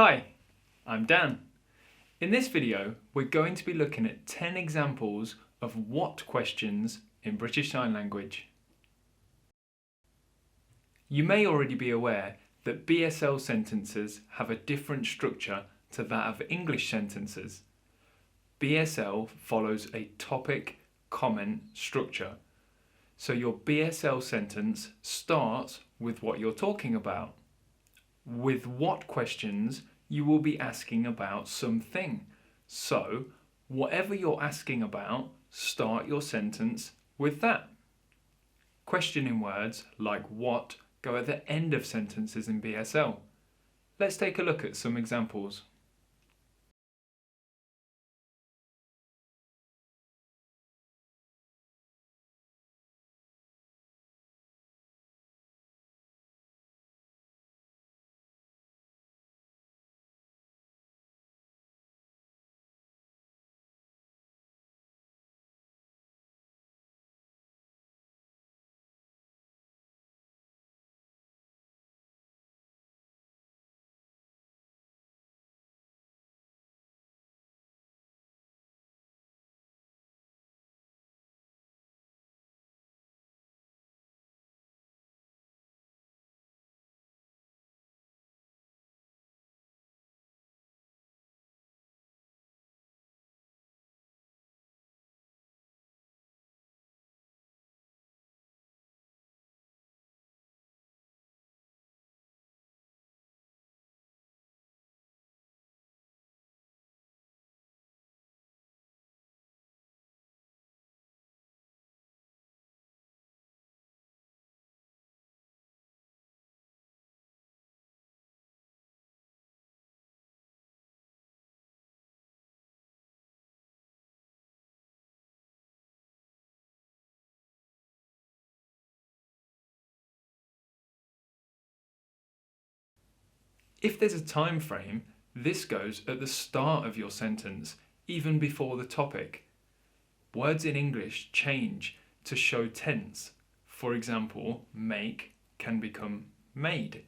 Hi, I'm Dan. In this video, we're going to be looking at 10 examples of what questions in British Sign Language. You may already be aware that BSL sentences have a different structure to that of English sentences. BSL follows a topic-comment structure. So your BSL sentence starts with what you're talking about. With what questions you will be asking about something. So, whatever you're asking about, start your sentence with that. Questioning words like what go at the end of sentences in BSL. Let's take a look at some examples. If there's a time frame, this goes at the start of your sentence, even before the topic. Words in English change to show tense. For example, make can become made.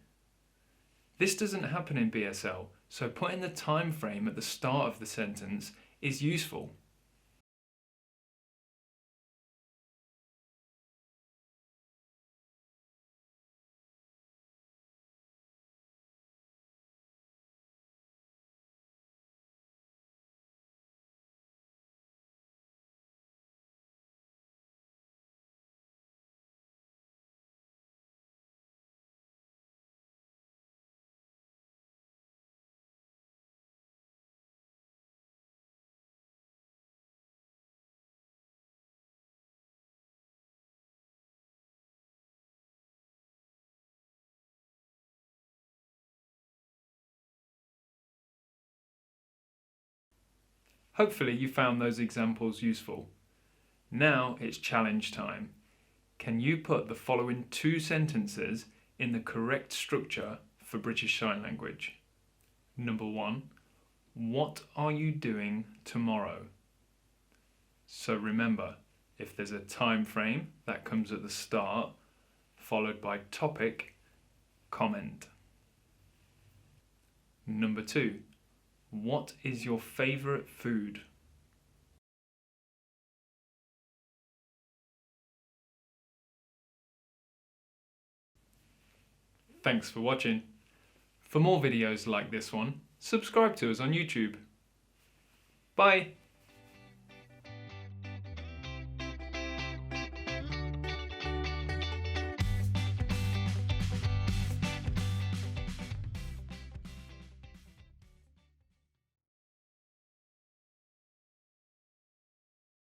This doesn't happen in BSL, so putting the time frame at the start of the sentence is useful. Hopefully you found those examples useful. Now it's challenge time. Can you put the following two sentences in the correct structure for British Sign Language? Number 1, what are you doing tomorrow? So remember, if there's a time frame, that comes at the start, followed by topic, comment. Number 2, what is your favourite food? Thanks for watching. For more videos like this one, subscribe to us on YouTube. Bye!